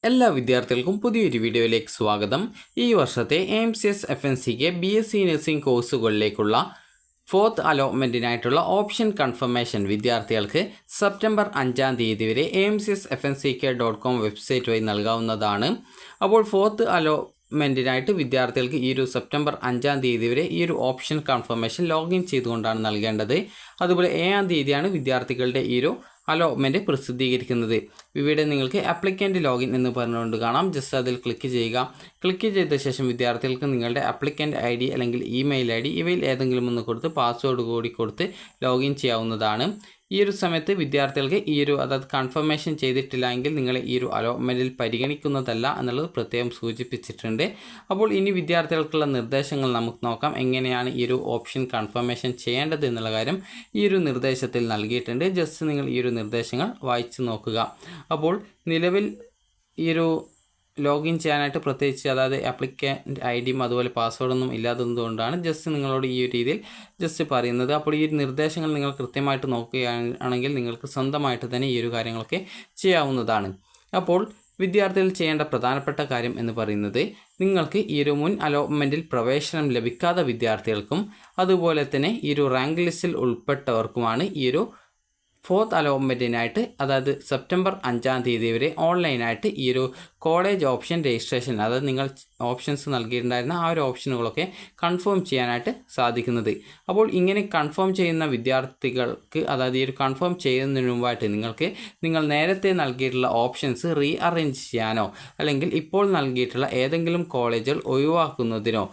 എല്ലാ വിദ്യാർത്ഥികൾക്കും പുതിയൊരു വീഡിയോയിലേക്ക് സ്വാഗതം. ഈ വർഷത്തെ AMCS FNCക്ക് BSc നഴ്സിംഗ് കോഴ്സുകളിലേക്കുള്ള 4th അലോട്ട്മെൻറ്റിനായിട്ടുള്ള ഓപ്ഷൻ കൺഫർമേഷൻ വിദ്യാർത്ഥികൾക്ക് സെപ്റ്റംബർ 5-ാം തീയതി വരെ amcsfnck.com വെബ്സൈറ്റ് വഴി നൽകാവുന്നതാണ്. അപ്പോൾ 4th അലോട്ട്മെൻറ്റിനായിട്ട് വിദ്യാർത്ഥികൾക്ക് ഈ ഒരു സെപ്റ്റംബർ 5-ാം തീയതി വരെ ഈ ഒരു ഓപ്ഷൻ കൺഫർമേഷൻ ലോഗിൻ ചെയ്തുകൊണ്ടാണ് നൽകേണ്ടത്. അതുപോലെ 7-ാം തീയതിയാണ് വിദ്യാർത്ഥികളുടെ ഈ ഒരു അലോട്ട്മെൻറ്റ് പ്രസിദ്ധീകരിക്കുന്നത്. ഇവിടെ നിങ്ങൾക്ക് ആപ്ലിക്കൻ്റ് ലോഗിൻ എന്ന് പറഞ്ഞുകൊണ്ട് കാണാം. ജസ്റ്റ് അതിൽ ക്ലിക്ക് ചെയ്യുക. ക്ലിക്ക് ചെയ്ത ശേഷം വിദ്യാർത്ഥികൾക്ക് നിങ്ങളുടെ ആപ്ലിക്കൻ്റ് ID അല്ലെങ്കിൽ ഇമെയിൽ ID ഇവയിൽ ഏതെങ്കിലും ഒന്ന് കൊടുത്ത് പാസ്വേഡ് കൂടി കൊടുത്ത് ലോഗിൻ ചെയ്യാവുന്നതാണ്. ഈ ഒരു സമയത്ത് വിദ്യാർത്ഥികൾക്ക് അതായത് കൺഫർമേഷൻ ചെയ്തിട്ടില്ല എങ്കിൽ നിങ്ങളെ ഈ ഒരു അലോട്ട്മെൻറ്റിൽ പരിഗണിക്കുന്നതല്ല എന്നുള്ളത് പ്രത്യേകം സൂചിപ്പിച്ചിട്ടുണ്ട്. അപ്പോൾ ഇനി വിദ്യാർത്ഥികൾക്കുള്ള നിർദ്ദേശങ്ങൾ നമുക്ക് നോക്കാം. എങ്ങനെയാണ് ഈ ഒരു ഓപ്ഷൻ കൺഫർമേഷൻ ചെയ്യേണ്ടത് എന്നുള്ള കാര്യം ഈ ഒരു നിർദ്ദേശത്തിൽ നൽകിയിട്ടുണ്ട്. ജസ്റ്റ് നിങ്ങൾ ഈ ഒരു നിർദ്ദേശങ്ങൾ വായിച്ചു നോക്കുക. അപ്പോൾ നിലവിൽ ഈ ഒരു ലോഗിൻ ചെയ്യാനായിട്ട് പ്രത്യേകിച്ച് അതായത് ആപ്ലിക്കൻ്റ് IDയും അതുപോലെ പാസ്വേഡൊന്നും ഇല്ലാത്തതുകൊണ്ടാണ് ജസ്റ്റ് നിങ്ങളോട് ഈ ഒരു രീതിയിൽ ജസ്റ്റ് പറയുന്നത്. അപ്പോൾ ഈ നിർദ്ദേശങ്ങൾ നിങ്ങൾ കൃത്യമായിട്ട് നോക്കുകയാണെങ്കിൽ നിങ്ങൾക്ക് സ്വന്തമായിട്ട് തന്നെ ഈ ഒരു കാര്യങ്ങളൊക്കെ ചെയ്യാവുന്നതാണ്. അപ്പോൾ വിദ്യാർത്ഥികൾ ചെയ്യേണ്ട പ്രധാനപ്പെട്ട കാര്യം എന്ന് പറയുന്നത് നിങ്ങൾക്ക് ഈ ഒരു മുൻ അലോട്ട്മെൻറ്റിൽ പ്രവേശനം ലഭിക്കാത്ത വിദ്യാർത്ഥികൾക്കും അതുപോലെ തന്നെ ഈ ഒരു റാങ്ക് ലിസ്റ്റിൽ ഉൾപ്പെട്ടവർക്കുമാണ് ഈ ഒരു 4th അലോട്ട്മെൻറ്റിനായിട്ട് അതായത് സെപ്റ്റംബർ 5-ാം തീയതി വരെ ഓൺലൈനായിട്ട് ഈ ഒരു കോളേജ് ഓപ്ഷൻ രജിസ്ട്രേഷൻ അതായത് നിങ്ങൾ ഓപ്ഷൻസ് നൽകിയിട്ടുണ്ടായിരുന്ന ആ ഒരു ഓപ്ഷനുകളൊക്കെ കൺഫേം ചെയ്യാനായിട്ട് സാധിക്കുന്നത്. അപ്പോൾ ഇങ്ങനെ കൺഫേം ചെയ്യുന്ന വിദ്യാർത്ഥികൾക്ക് അതായത് ഈ ഒരു കൺഫേം ചെയ്യുന്നതിന് മുമ്പായിട്ട് നിങ്ങൾ നേരത്തെ നൽകിയിട്ടുള്ള ഓപ്ഷൻസ് റീഅറേഞ്ച് ചെയ്യാനോ അല്ലെങ്കിൽ ഇപ്പോൾ നൽകിയിട്ടുള്ള ഏതെങ്കിലും കോളേജുകൾ ഒഴിവാക്കുന്നതിനോ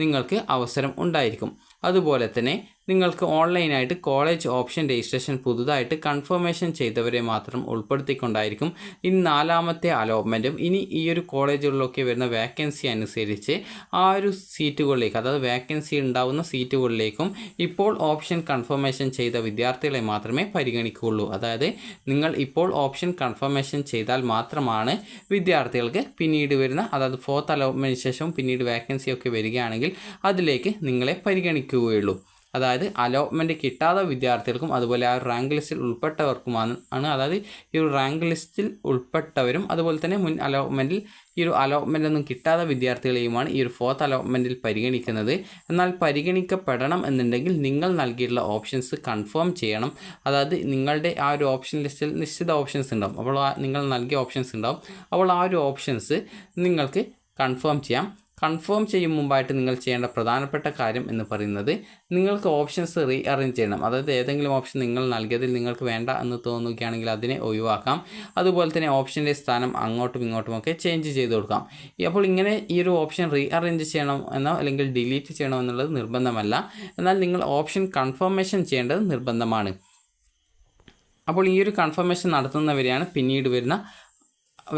നിങ്ങൾക്ക് അവസരം ഉണ്ടായിരിക്കും. അതുപോലെ തന്നെ നിങ്ങൾക്ക് ഓൺലൈനായിട്ട് കോളേജ് ഓപ്ഷൻ രജിസ്ട്രേഷൻ പുതുതായിട്ട് കൺഫർമേഷൻ ചെയ്തവരെ മാത്രം ഉൾപ്പെടുത്തിക്കൊണ്ടായിരിക്കും ഇനി 4ാമത്തെ അലോട്ട്മെൻറ്റും ഇനി ഈ ഒരു കോളേജുകളിലൊക്കെ വരുന്ന വേക്കൻസി അനുസരിച്ച് ആ ഒരു സീറ്റുകളിലേക്ക് അതായത് വേക്കൻസി ഉണ്ടാവുന്ന സീറ്റുകളിലേക്കും ഇപ്പോൾ ഓപ്ഷൻ കൺഫർമേഷൻ ചെയ്ത വിദ്യാർത്ഥികളെ മാത്രമേ പരിഗണിക്കുകയുള്ളൂ. അതായത് നിങ്ങൾ ഇപ്പോൾ ഓപ്ഷൻ കൺഫർമേഷൻ ചെയ്താൽ മാത്രമാണ് വിദ്യാർത്ഥികൾക്ക് പിന്നീട് വരുന്ന അതായത് 4th അലോട്ട്മെൻറ്റിന് ശേഷം പിന്നീട് വേക്കൻസി ഒക്കെ വരികയാണെങ്കിൽ അതിലേക്ക് നിങ്ങളെ പരിഗണിക്കുകയുള്ളൂ. അതായത് അലോട്ട്മെൻറ്റ് കിട്ടാത്ത വിദ്യാർത്ഥികൾക്കും അതുപോലെ ആ റാങ്ക് ലിസ്റ്റിൽ ഉൾപ്പെട്ടവർക്കുമാണ് അതായത് ഈ ഒരു റാങ്ക് ലിസ്റ്റിൽ ഉൾപ്പെട്ടവരും അതുപോലെ തന്നെ മുൻ അലോട്ട്മെൻറ്റിൽ ഈ ഒരു അലോട്ട്മെൻ്റ് ഒന്നും കിട്ടാത്ത വിദ്യാർത്ഥികളെയുമാണ് ഈ ഒരു 4th അലോട്ട്മെൻറ്റിൽ പരിഗണിക്കുന്നത്. എന്നാൽ പരിഗണിക്കപ്പെടണം എന്നുണ്ടെങ്കിൽ നിങ്ങൾ നൽകിയിട്ടുള്ള ഓപ്ഷൻസ് കൺഫേം ചെയ്യണം. അതായത് നിങ്ങളുടെ ആ ഒരു ഓപ്ഷൻ ലിസ്റ്റിൽ നിശ്ചിത ഓപ്ഷൻസ് ഉണ്ടാവും. അപ്പോൾ നിങ്ങൾ നൽകിയ ഓപ്ഷൻസ് ഉണ്ടാവും. അപ്പോൾ ആ ഒരു ഓപ്ഷൻസ് നിങ്ങൾക്ക് കൺഫേം ചെയ്യാം. കൺഫേം ചെയ്യും മുമ്പായിട്ട് നിങ്ങൾ ചെയ്യേണ്ട പ്രധാനപ്പെട്ട കാര്യം എന്ന് പറയുന്നത് നിങ്ങൾക്ക് ഓപ്ഷൻസ് റീഅറേഞ്ച് ചെയ്യണം. അതായത് ഏതെങ്കിലും ഓപ്ഷൻ നിങ്ങൾ നൽകിയതിൽ നിങ്ങൾക്ക് വേണ്ട എന്ന് തോന്നുകയാണെങ്കിൽ അതിനെ ഒഴിവാക്കാം. അതുപോലെ തന്നെ ഓപ്ഷൻ്റെ സ്ഥാനം അങ്ങോട്ടും ഇങ്ങോട്ടുമൊക്കെ ചേഞ്ച് ചെയ്ത് കൊടുക്കാം. അപ്പോൾ ഇങ്ങനെ ഈ ഒരു ഓപ്ഷൻ റീഅറേഞ്ച് ചെയ്യണം എന്നോ അല്ലെങ്കിൽ ഡിലീറ്റ് ചെയ്യണം എന്നുള്ളത് നിർബന്ധമല്ല. എന്നാൽ നിങ്ങൾ ഓപ്ഷൻ കൺഫർമേഷൻ ചെയ്യേണ്ടത് നിർബന്ധമാണ്. അപ്പോൾ ഈ ഒരു കൺഫർമേഷൻ നടത്തുന്നവരെയാണ് പിന്നീട് വരുന്ന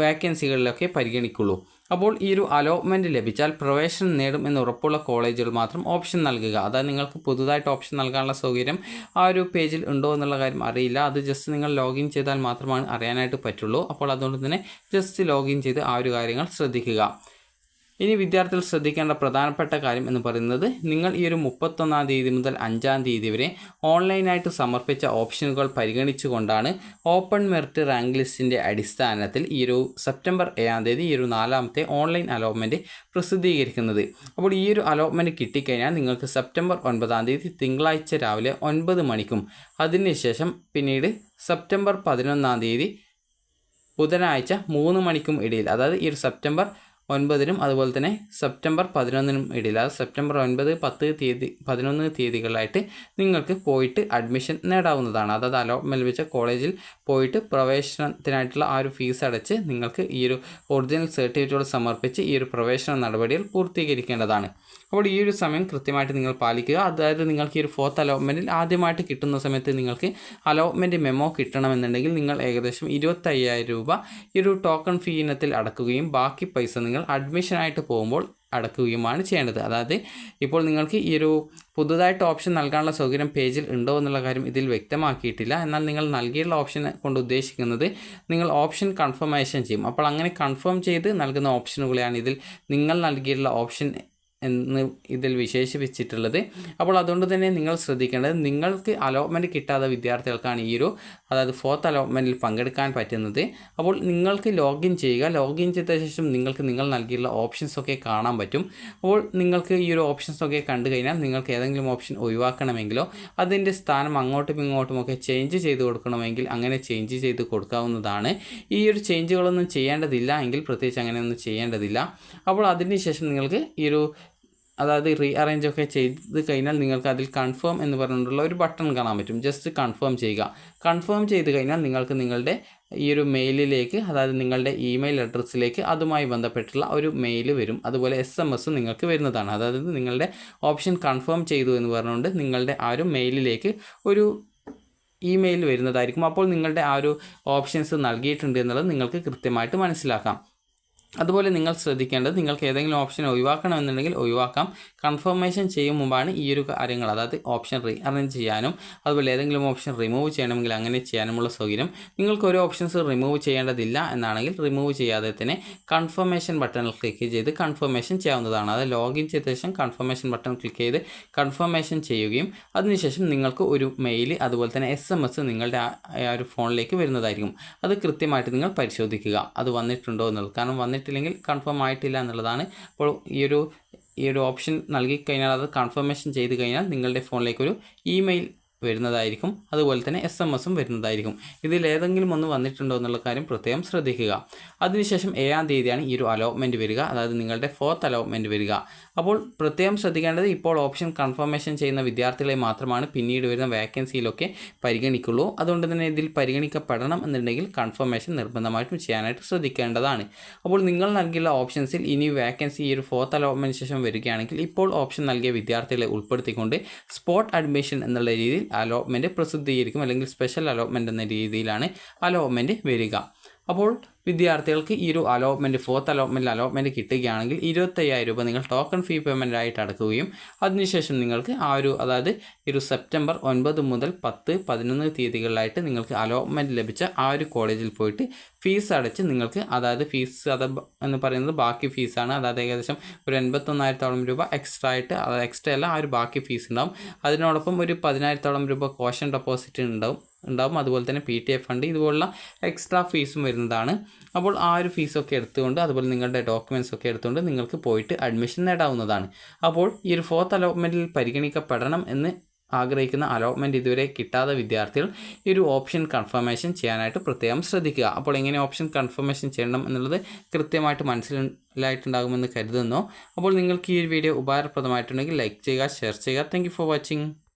വേക്കൻസികളിലൊക്കെ പരിഗണിക്കുള്ളൂ. അപ്പോൾ ഈ ഒരു അലോട്ട്മെൻറ്റ് ലഭിച്ചാൽ പ്രവേശനം നേടും എന്ന് ഉറപ്പുള്ള കോളേജുകൾ മാത്രം ഓപ്ഷൻ നൽകുക. അതായത് നിങ്ങൾക്ക് പുതുതായിട്ട് ഓപ്ഷൻ നൽകാനുള്ള സൗകര്യം ആ ഒരു പേജിൽ ഉണ്ടോ എന്നുള്ള കാര്യം അറിയില്ല. അത് ജസ്റ്റ് നിങ്ങൾ ലോഗിൻ ചെയ്താൽ മാത്രമാണ് അറിയാനായിട്ട് പറ്റുള്ളൂ. അപ്പോൾ അതുകൊണ്ട് തന്നെ ജസ്റ്റ് ലോഗിൻ ചെയ്ത് ആ ഒരു കാര്യങ്ങൾ ശ്രദ്ധിക്കുക. ഇനി വിദ്യാർത്ഥികൾ ശ്രദ്ധിക്കേണ്ട പ്രധാനപ്പെട്ട കാര്യം എന്ന് പറയുന്നത് നിങ്ങൾ ഈ ഒരു 31-ാം തീയതി മുതൽ 5-ാം തീയതി വരെ ഓൺലൈനായിട്ട് സമർപ്പിച്ച ഓപ്ഷനുകൾ പരിഗണിച്ചുകൊണ്ടാണ് ഓപ്പൺ മെറിറ്റ് റാങ്ക് ലിസ്റ്റിൻ്റെ അടിസ്ഥാനത്തിൽ ഈ ഒരു സെപ്റ്റംബർ 7-ാം തീയതി ഈ ഒരു 4ാമത്തെ ഓൺലൈൻ അലോട്ട്മെൻറ്റ് പ്രസിദ്ധീകരിക്കുന്നത്. അപ്പോൾ ഈ ഒരു അലോട്ട്മെൻറ്റ് കിട്ടിക്കഴിഞ്ഞാൽ നിങ്ങൾക്ക് സെപ്റ്റംബർ 9-ാം തീയതി തിങ്കളാഴ്ച രാവിലെ 9 മണിക്കും അതിനുശേഷം പിന്നീട് സെപ്റ്റംബർ 11-ാം തീയതി ബുധനാഴ്ച 3 മണിക്കും ഇടയിൽ അതായത് ഈ ഒരു സെപ്റ്റംബർ 9-നും അതുപോലെ തന്നെ സെപ്റ്റംബർ 11-നും ഇടയിൽ അതായത് സെപ്റ്റംബർ 9, 10, 11 തീയതികളായിട്ട് നിങ്ങൾക്ക് പോയിട്ട് അഡ്മിഷൻ നേടാവുന്നതാണ്. അതായത് അലോട്ട്മെൻറ്റ് ലഭിച്ച കോളേജിൽ പോയിട്ട് പ്രവേശനത്തിനായിട്ടുള്ള ആ ഒരു ഫീസ് അടച്ച് നിങ്ങൾക്ക് ഈ ഒരു ഒറിജിനൽ സർട്ടിഫിക്കറ്റുകൾ സമർപ്പിച്ച് ഈ ഒരു പ്രവേശന നടപടികൾ പൂർത്തീകരിക്കേണ്ടതാണ്. അപ്പോൾ ഈ ഒരു സമയം കൃത്യമായിട്ട് നിങ്ങൾ പാലിക്കുക. അതായത് നിങ്ങൾക്ക് ഈ ഒരു 4th അലോട്ട്മെൻറ്റിൽ ആദ്യമായിട്ട് കിട്ടുന്ന സമയത്ത് നിങ്ങൾക്ക് അലോട്ട്മെൻറ്റ് മെമ്മോ കിട്ടണമെന്നുണ്ടെങ്കിൽ നിങ്ങൾ ഏകദേശം 25,000 രൂപ ഈ ഒരു ടോക്കൺ ഫീ ഇനത്തിൽ അടക്കുകയും ബാക്കി പൈസ നിങ്ങൾ അഡ്മിഷനായിട്ട് പോകുമ്പോൾ അടക്കുകയുമാണ് ചെയ്യേണ്ടത്. അതായത് ഇപ്പോൾ നിങ്ങൾക്ക് ഈ ഒരു പുതുതായിട്ട് ഓപ്ഷൻ നൽകാനുള്ള സൗകര്യം പേജിൽ ഉണ്ടോ എന്നുള്ള കാര്യം ഇതിൽ വ്യക്തമാക്കിയിട്ടില്ല. എന്നാൽ നിങ്ങൾ നൽകിയുള്ള ഓപ്ഷൻ കൊണ്ട് ഉദ്ദേശിക്കുന്നത് നിങ്ങൾ ഓപ്ഷൻ കൺഫർമേഷൻ ചെയ്യും. അപ്പോൾ അങ്ങനെ കൺഫേം ചെയ്ത് നൽകുന്ന ഓപ്ഷനുകളെയാണ് ഇതിൽ നിങ്ങൾ നൽകിയിട്ടുള്ള ഓപ്ഷൻ എന്ന് ഇതിൽ വിശേഷിപ്പിച്ചിട്ടുള്ളത്. അപ്പോൾ അതുകൊണ്ട് തന്നെ നിങ്ങൾ ശ്രദ്ധിക്കേണ്ടത് നിങ്ങൾക്ക് അലോട്ട്മെൻറ്റ് കിട്ടാത്ത വിദ്യാർത്ഥികൾക്കാണ് ഈ ഒരു അതായത് 4th അലോട്ട്മെൻറ്റിൽ പങ്കെടുക്കാൻ പറ്റുന്നത്. അപ്പോൾ നിങ്ങൾക്ക് ലോഗിൻ ചെയ്യുക. ലോഗിൻ ചെയ്ത ശേഷം നിങ്ങൾക്ക് നിങ്ങൾ നൽകിയുള്ള ഓപ്ഷൻസൊക്കെ കാണാൻ പറ്റും. അപ്പോൾ നിങ്ങൾക്ക് ഈ ഒരു ഓപ്ഷൻസൊക്കെ കണ്ടു കഴിഞ്ഞാൽ നിങ്ങൾക്ക് ഏതെങ്കിലും ഓപ്ഷൻ ഒഴിവാക്കണമെങ്കിലോ അതിൻ്റെ സ്ഥാനം അങ്ങോട്ടും ഇങ്ങോട്ടുമൊക്കെ ചേഞ്ച് ചെയ്ത് കൊടുക്കണമെങ്കിൽ അങ്ങനെ ചേഞ്ച് ചെയ്ത് കൊടുക്കാവുന്നതാണ്. ഈ ഒരു ചേഞ്ചുകളൊന്നും ചെയ്യേണ്ടതില്ല എങ്കിൽ പ്രത്യേകിച്ച് അങ്ങനെയൊന്നും ചെയ്യേണ്ടതില്ല. അപ്പോൾ അതിനുശേഷം നിങ്ങൾക്ക് ഈ ഒരു അതായത് റീഅറേഞ്ച് ഒക്കെ ചെയ്ത് കഴിഞ്ഞാൽ നിങ്ങൾക്ക് അതിൽ കൺഫേം എന്ന് പറഞ്ഞിട്ടുള്ള ഒരു ബട്ടൺ കാണാൻ പറ്റും. ജസ്റ്റ് കൺഫേം ചെയ്യുക. കൺഫേം ചെയ്ത് കഴിഞ്ഞാൽ നിങ്ങൾക്ക് നിങ്ങളുടെ ഈ ഒരു മെയിലിലേക്ക്, അതായത് നിങ്ങളുടെ ഇമെയിൽ അഡ്രസ്സിലേക്ക് അതുമായി ബന്ധപ്പെട്ടുള്ള ഒരു മെയിൽ വരും. അതുപോലെ SMS നിങ്ങൾക്ക് വരുന്നതാണ്. അതായത് നിങ്ങളുടെ ഓപ്ഷൻ കൺഫേം ചെയ്തു എന്ന് പറഞ്ഞുകൊണ്ട് നിങ്ങളുടെ ആ ഒരു മെയിലിലേക്ക് ഒരു ഇമെയിൽ വരുന്നതായിരിക്കും. അപ്പോൾ നിങ്ങളുടെ ആ ഒരു ഓപ്ഷൻസ് നൽകിയിട്ടുണ്ട് എന്നുള്ളത് നിങ്ങൾക്ക് കൃത്യമായിട്ട് മനസ്സിലാക്കാം. അതുപോലെ നിങ്ങൾ ശ്രദ്ധിക്കേണ്ടത്, നിങ്ങൾക്ക് ഏതെങ്കിലും ഓപ്ഷൻ ഒഴിവാക്കണമെന്നുണ്ടെങ്കിൽ ഒഴിവാക്കാം. കൺഫർമേഷൻ ചെയ്യും മുമ്പാണ് ഈ ഒരു കാര്യങ്ങൾ, അതായത് ഓപ്ഷൻ റീഅറേഞ്ച് ചെയ്യാനും അതുപോലെ ഏതെങ്കിലും ഓപ്ഷൻ റിമൂവ് ചെയ്യണമെങ്കിൽ അങ്ങനെ ചെയ്യാനുമുള്ള സൗകര്യം. നിങ്ങൾക്ക് ഒരു ഓപ്ഷൻസ് റിമൂവ് ചെയ്യേണ്ടതില്ല എന്നാണെങ്കിൽ റിമൂവ് ചെയ്യാതെ തന്നെ കൺഫർമേഷൻ ബട്ടണിൽ ക്ലിക്ക് ചെയ്ത് കൺഫർമേഷൻ ചെയ്യാവുന്നതാണ്. അത് ലോഗിൻ ചെയ്ത ശേഷം കൺഫർമേഷൻ ബട്ടൺ ക്ലിക്ക് ചെയ്ത് കൺഫർമേഷൻ ചെയ്യുകയും അതിനുശേഷം നിങ്ങൾക്ക് ഒരു മെയിൽ അതുപോലെ തന്നെ SMS നിങ്ങളുടെ ആ ഒരു ഫോണിലേക്ക് വരുന്നതായിരിക്കും. അത് കൃത്യമായിട്ട് നിങ്ങൾ പരിശോധിക്കുക അത് വന്നിട്ടുണ്ടോ എന്നുള്ളത്. കാരണം വന്നിട്ടില്ലെങ്കിൽ കൺഫേം ആയിട്ടില്ല എന്നുള്ളതാണ്. അപ്പോൾ ഈ ഒരു ഓപ്ഷൻ നൽകി കഴിഞ്ഞാൽ അത് കൺഫർമേഷൻ ചെയ്ത് കഴിഞ്ഞാൽ നിങ്ങളുടെ ഫോണിലേക്കൊരു ഇമെയിൽ വരുന്നതായിരിക്കും. അതുപോലെ തന്നെ SMS വരുന്നതായിരിക്കും. ഇതിലേതെങ്കിലും ഒന്ന് വന്നിട്ടുണ്ടോ എന്നുള്ള കാര്യം പ്രത്യേകം ശ്രദ്ധിക്കുക. അതിനുശേഷം 7-ാം തീയതിയാണ് ഈ ഒരു അലോട്ട്മെൻറ്റ് വരിക, അതായത് നിങ്ങളുടെ 4th അലോട്ട്മെൻറ്റ് വരിക. അപ്പോൾ പ്രത്യേകം ശ്രദ്ധിക്കേണ്ടത്, ഇപ്പോൾ ഓപ്ഷൻ കൺഫർമേഷൻ ചെയ്യുന്ന വിദ്യാർത്ഥികളെ മാത്രമാണ് പിന്നീട് വരുന്ന വേക്കൻസിയിലൊക്കെ പരിഗണിക്കുള്ളൂ. അതുകൊണ്ട് തന്നെ ഇതിൽ പരിഗണിക്കപ്പെടണം എന്നുണ്ടെങ്കിൽ കൺഫർമേഷൻ നിർബന്ധമായിട്ടും ചെയ്യാനായിട്ട് ശ്രദ്ധിക്കേണ്ടതാണ്. അപ്പോൾ നിങ്ങൾ നൽകിയുള്ള ഓപ്ഷൻസിൽ ഇനി വേക്കൻസി ഈ ഒരു 4th അലോട്ട്മെൻറ്റ് ശേഷം വരികയാണെങ്കിൽ ഇപ്പോൾ ഓപ്ഷൻ നൽകിയ വിദ്യാർത്ഥികളെ ഉൾപ്പെടുത്തിക്കൊണ്ട് സ്പോട്ട് അഡ്മിഷൻ എന്നുള്ള രീതിയിൽ അലോട്ട്മെൻറ്റ് പ്രസിദ്ധീകരിക്കും. അല്ലെങ്കിൽ സ്പെഷ്യൽ അലോട്ട്മെൻറ്റ് എന്ന രീതിയിലാണ് അലോട്ട്മെൻറ്റ് വരിക. അപ്പോൾ വിദ്യാർത്ഥികൾക്ക് ഈ ഒരു അലോട്ട്മെൻറ്റ് 4th അലോട്ട്മെൻറ്റിൽ അലോട്ട്മെൻറ്റ് കിട്ടുകയാണെങ്കിൽ 25,000 രൂപ നിങ്ങൾ ടോക്കൺ ഫീ പേയ്മെൻ്റ് ആയിട്ട് അടക്കുകയും അതിനുശേഷം നിങ്ങൾക്ക് അതായത് ഒരു സെപ്റ്റംബർ 9 മുതൽ 10, 11 തീയതികളിലായിട്ട് നിങ്ങൾക്ക് അലോട്ട്മെൻറ്റ് ലഭിച്ച ആ ഒരു കോളേജിൽ പോയിട്ട് ഫീസ് അടച്ച് നിങ്ങൾക്ക്, അതായത് ഫീസ് എന്ന് പറയുന്നത് ബാക്കി ഫീസാണ്. അതായത് ഏകദേശം ഒരു 81,000 രൂപ എക്സ്ട്രാ ആയിട്ട്, അതായത് എക്സ്ട്രാ അല്ല, ആ ഒരു ബാക്കി ഫീസ് ഉണ്ടാവും. അതിനോടൊപ്പം ഒരു 10,000 രൂപ കോഷൻ ഡെപ്പോസിറ്റ് ഉണ്ടാവും. അതുപോലെ തന്നെ PTA ഫണ്ട് ഇതുപോലുള്ള എക്സ്ട്രാ ഫീസും വരുന്നതാണ്. അപ്പോൾ ആ ഒരു ഫീസൊക്കെ എടുത്തുകൊണ്ട് അതുപോലെ നിങ്ങളുടെ ഡോക്യുമെൻറ്റ്സ് ഒക്കെ എടുത്തുകൊണ്ട് നിങ്ങൾക്ക് പോയിട്ട് അഡ്മിഷൻ നേടാവുന്നതാണ്. അപ്പോൾ ഈ ഒരു 4th അലോട്ട്മെൻറ്റിൽ പരിഗണിക്കപ്പെടണം എന്ന് ആഗ്രഹിക്കുന്ന, അലോട്ട്മെൻറ്റ് ഇതുവരെ കിട്ടാത്ത വിദ്യാർത്ഥികൾ ഈ ഒരു ഓപ്ഷൻ കൺഫർമേഷൻ ചെയ്യാനായിട്ട് പ്രത്യേകം ശ്രദ്ധിക്കുക. അപ്പോൾ എങ്ങനെ ഓപ്ഷൻ കൺഫർമേഷൻ ചെയ്യണം എന്നുള്ളത് കൃത്യമായിട്ട് മനസ്സിലായിട്ടുണ്ടാകുമെന്ന് കരുതുന്നു. അപ്പോൾ നിങ്ങൾക്ക് ഈ ഒരു വീഡിയോ ഉപകാരപ്രദമായിട്ടുണ്ടെങ്കിൽ ലൈക്ക് ചെയ്യുക, ഷെയർ ചെയ്യുക. Thank you for watching.